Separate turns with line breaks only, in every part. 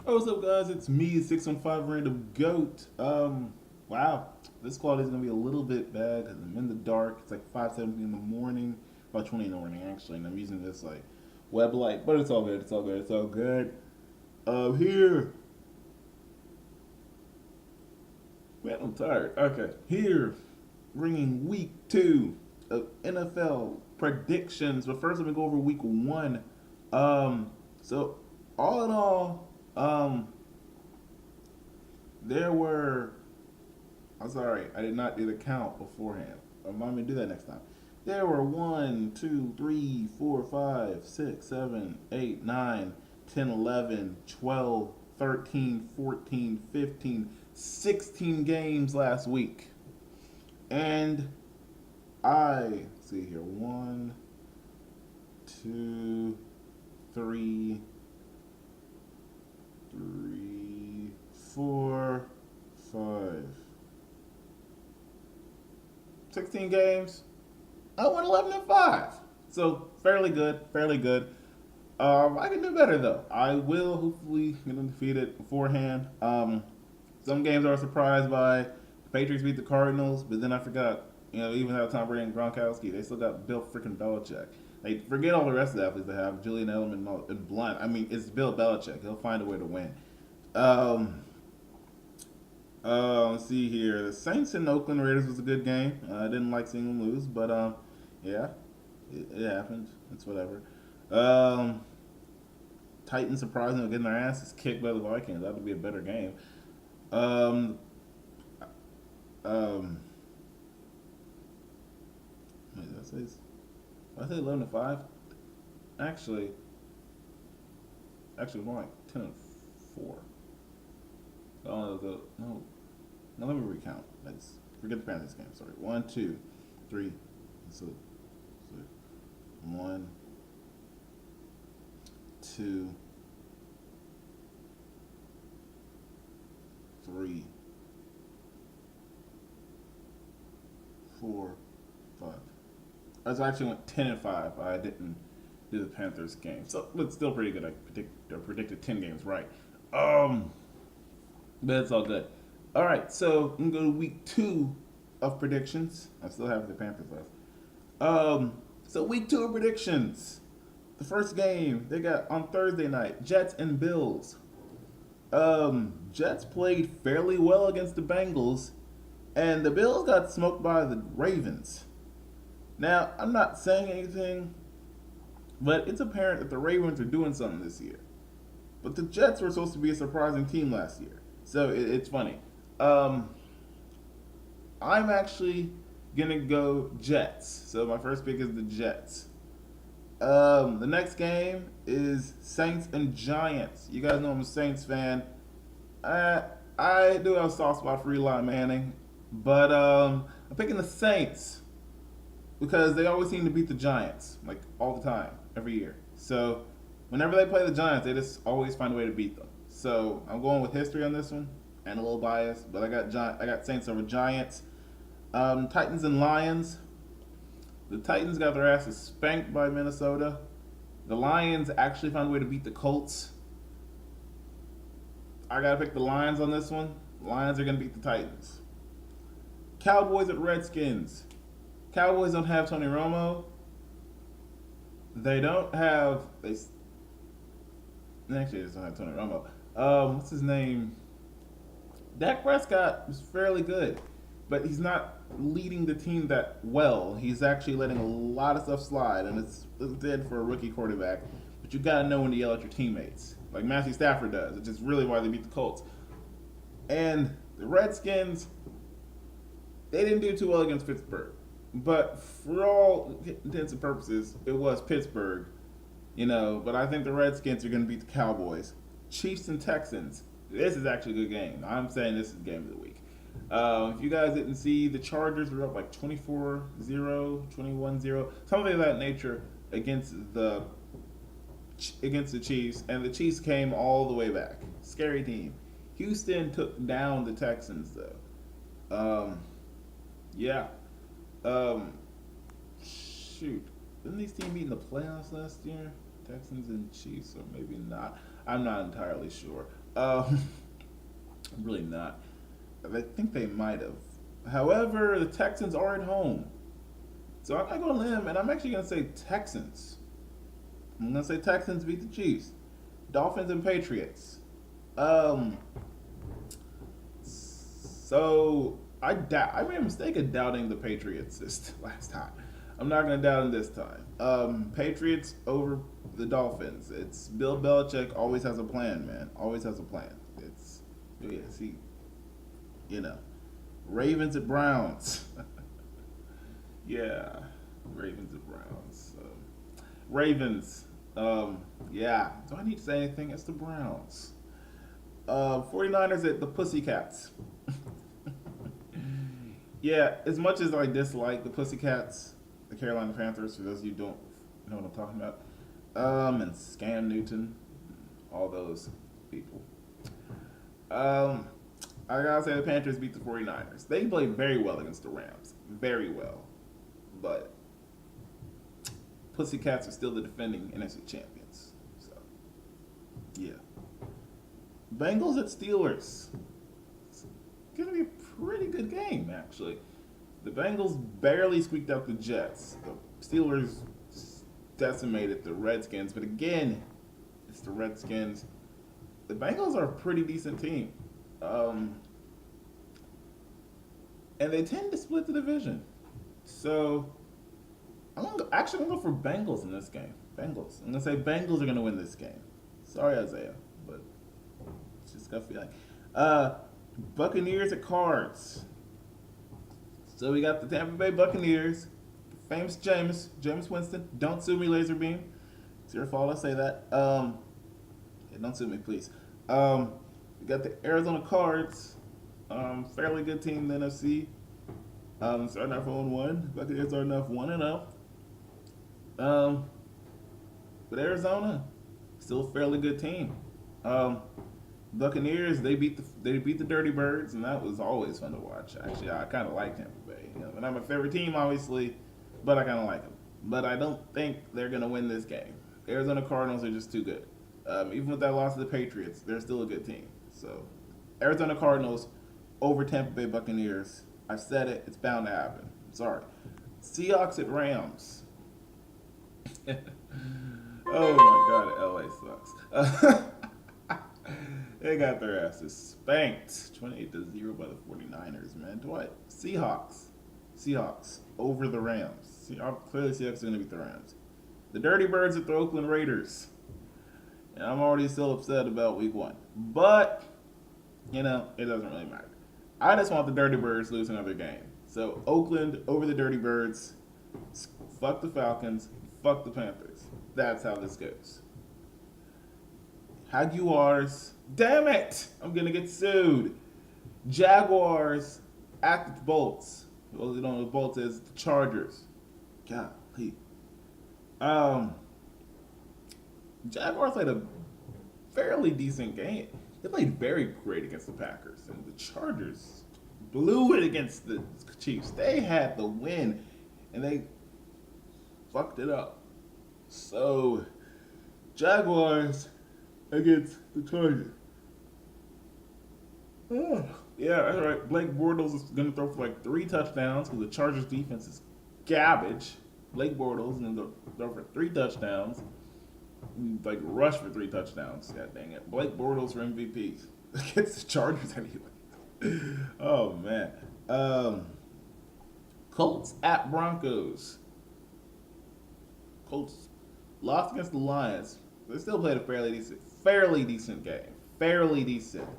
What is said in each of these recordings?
Oh, what's up, guys? It's me, 615 Random Goat. Wow, this quality is gonna be a little bit bad because I'm in the dark. It's like 5:17 in the morning, about 20 in the morning actually, and I'm using this like web light, but it's all good. It's all good. It's all good. Here, man, I'm tired. Okay, here, bringing week two of NFL predictions. But first, let me go over week one. So all in all, there were I'm sorry, I did not do the count beforehand. Remind me to do that next time. There were 1, 2, 3, 4, 5, 6, 7, 8, 9, 10, 11, 12, 13, 14, 15, 16 games last week. And see here, one, two, three, three, four, five, 16 games. I went 11-5. So fairly good, fairly good. I can do better though. I will hopefully get undefeated beforehand. Some games I was surprised by. The Patriots beat the Cardinals, but then I forgot. Even without Tom Brady and Gronkowski, they still got Bill freaking Belichick. They forget all the rest of the athletes they have. Julian Edelman and Blunt. I mean, it's Bill Belichick. He'll find a way to win. Um, let's see here. The Saints and Oakland Raiders was a good game. I didn't like seeing them lose, but yeah, it happened. It's whatever. Um, Titans surprisingly getting their asses kicked by the Vikings. That would be a better game. Um, um, wait, did I say this? Did I say 11-5? Actually, more like 10-4. Oh no, no. Let me recount. Let's forget the Panthers game. Sorry. One, two, three. So one, two, three, four, five. I actually went 10-5. I didn't do the Panthers game, so but still pretty good. I predicted 10 games right. Um, but it's all good. All right, so I'm gonna go to week two of predictions. I still have the Panthers left. So week two of predictions. The first game they got on Thursday night, Jets and Bills. Jets played fairly well against the Bengals, and the Bills got smoked by the Ravens. Now, I'm not saying anything, but it's apparent that the Ravens are doing something this year. But the Jets were supposed to be a surprising team last year, so it's funny. Um, I'm actually gonna go Jets. So my first pick is the Jets. The next game is Saints and Giants. You guys know I'm a Saints fan. I I do have a soft spot for Eli Manning, but I'm picking the Saints because they always seem to beat the Giants, like all the time, every year. So whenever they play the Giants, they just always find a way to beat them. So I'm going with history on this one and a little bias, but I got Saints over Giants. Titans and Lions. The Titans got their asses spanked by Minnesota. The Lions actually found a way to beat the Colts. I gotta pick the Lions on this one. Lions are gonna beat the Titans. Cowboys at Redskins. Cowboys don't have Tony Romo. They don't have they actually just don't have Tony Romo. What's his name? Dak Prescott was fairly good, but he's not leading the team that well. He's actually letting a lot of stuff slide, and it's dead for a rookie quarterback. But you gotta know when to yell at your teammates, like Matthew Stafford does. It's just really why they beat the Colts. And the Redskins, they didn't do too well against Pittsburgh, but for all intents and purposes, it was Pittsburgh, But I think the Redskins are gonna beat the Cowboys. Chiefs and Texans. This is actually a good game. I'm saying this is the game of the week. If you guys didn't see, the Chargers were up like 24-0, 21-0, something of that nature against the Chiefs, and the Chiefs came all the way back. Scary team. Houston took down the Texans though. Yeah. Um, shoot. Didn't these teams meet in the playoffs last year? Texans and Chiefs, or maybe not. I'm not entirely sure. Um, really not. I think they might have. However, the Texans are at home. So I'm going to go limb, and I'm actually going to say Texans. I'm going to say Texans beat the Chiefs. Dolphins and Patriots. Um, I made a mistake of doubting the Patriots this last time. I'm not going to doubt them this time. Patriots over the Dolphins. It's Bill Belichick always has a plan, man. Always has a plan. It's yeah, see, you know, Ravens at Browns. Yeah, Ravens at Browns. Ravens. Yeah. Do I need to say anything? It's the Browns. 49ers at the Pussycats. Yeah, as much as I dislike the Pussycats, the Carolina Panthers, for those of you who don't know what I'm talking about, and Scam Newton, all those people. Um, I gotta say the Panthers beat the 49ers. They played very well against the Rams. Very well. But Pussycats are still the defending NFC champions. So, yeah. Bengals at Steelers. It's gonna be a pretty good game, actually. The Bengals barely squeaked out the Jets. The Steelers decimated the Redskins, but again, it's the Redskins. The Bengals are a pretty decent team, um, and they tend to split the division. So actually I'm gonna go for Bengals in this game. Bengals. I'm gonna say Bengals are gonna win this game. Sorry, Isaiah, but it's just gut feeling. Uh, Buccaneers at Cards. So we got the Tampa Bay Buccaneers, famous Jameis Winston. Don't sue me, Laserbeam. It's your fault. I say that. Yeah, don't sue me, please. We got the Arizona Cards. Fairly good team in the NFC. Starting off 0-1. Buccaneers starting off 1-0. But Arizona, still a fairly good team. Buccaneers, they beat the Dirty Birds, and that was always fun to watch. Actually, I kind of like Tampa Bay. You know, they're not my favorite team, obviously, but I kind of like them. But I don't think they're gonna win this game. Arizona Cardinals are just too good. Even with that loss to the Patriots, they're still a good team. So, Arizona Cardinals over Tampa Bay Buccaneers. I've said it. It's bound to happen. Sorry. Seahawks at Rams. Oh my God, LA sucks. They got their asses spanked 28-0 by the 49ers, man. What? Seahawks over the Rams. Clearly Seahawks are going to beat the Rams. The Dirty Birds at the Oakland Raiders. And I'm already still upset about week one. But, it doesn't really matter. I just want the Dirty Birds to lose another game. So Oakland over the Dirty Birds. Fuck the Falcons. Fuck the Panthers. That's how this goes. Jaguars. Damn it! I'm gonna get sued. Jaguars at the Bolts. Well, you don't know what the Bolts is. The Chargers. Golly. Jaguars played a fairly decent game. They played very great against the Packers, and the Chargers blew it against the Chiefs. They had the win, and they fucked it up. So, Jaguars against the Chargers. Oh, yeah, that's right. Blake Bortles is going to throw for like 3 touchdowns because the Chargers defense is garbage. Blake Bortles is going to throw for 3 touchdowns. Like rush for 3 touchdowns. God dang it. Blake Bortles for MVP against the Chargers anyway. Oh man. Colts at Broncos. Colts lost against the Lions. They still played a fairly decent game. Fairly decent.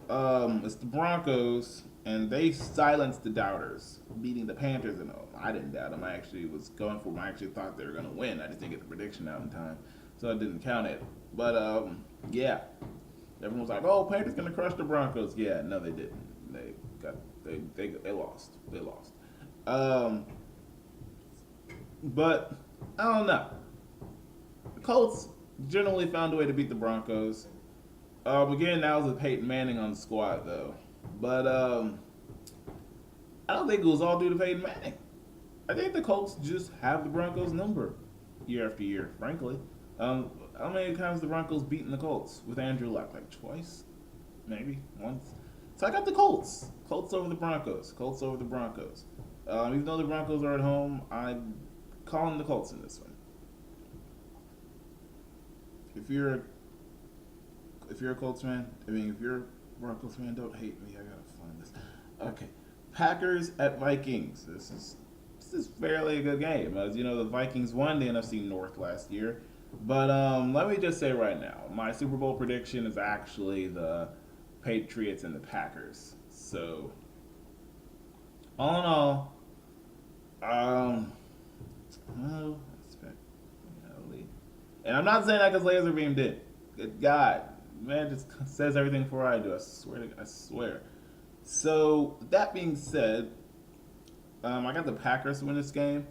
It's the Broncos, and they silenced the doubters, beating the Panthers at home. I didn't doubt them. I actually was going for them. I actually thought they were going to win. I just didn't get the prediction out in time, so I didn't count it. But, yeah. Everyone was like, oh, Panthers going to crush the Broncos. Yeah, no, they didn't. They lost. They lost. But, I don't know. The Colts generally found a way to beat the Broncos. Again, now it's with Peyton Manning on the squad, though. But I don't think it was all due to Peyton Manning. I think the Colts just have the Broncos number year after year, frankly. how many times the Broncos beaten the Colts with Andrew Luck? Like twice, maybe once. So I got the Colts. Colts over the Broncos. Colts over the Broncos. Even though the Broncos are at home, I'm calling the Colts in this one. If you're a, if you're a Colts fan, I mean, if you're a Broncos fan, don't hate me. I gotta find this. Okay, Packers at Vikings. This is fairly a good game. As you know, the Vikings won the NFC North last year. But let me just say right now, my Super Bowl prediction is actually the Patriots and the Packers. So, all in all, um, well, and I'm not saying that because Laser Beam did. Good God, man, just says everything before I do. I swear. So that being said, I got the Packers to win this game.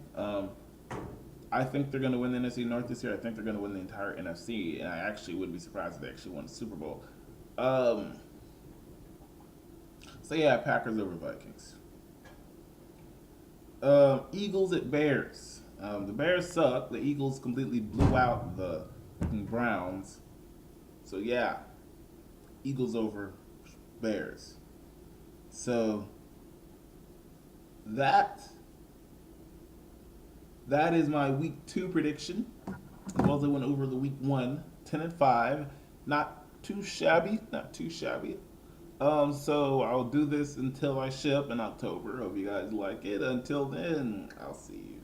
I think they're going to win the NFC North this year. I think they're going to win the entire NFC, and I actually wouldn't be surprised if they actually won the Super Bowl. Um, so yeah, Packers over Vikings. Eagles at Bears. The Bears suck. The Eagles completely blew out the Browns. So yeah, Eagles over Bears. So that that is my week 2 prediction. As well as I went over the week 1, 10-5. Not too shabby, not too shabby. So I'll do this until I ship in October. Hope you guys like it. Until then, I'll see you.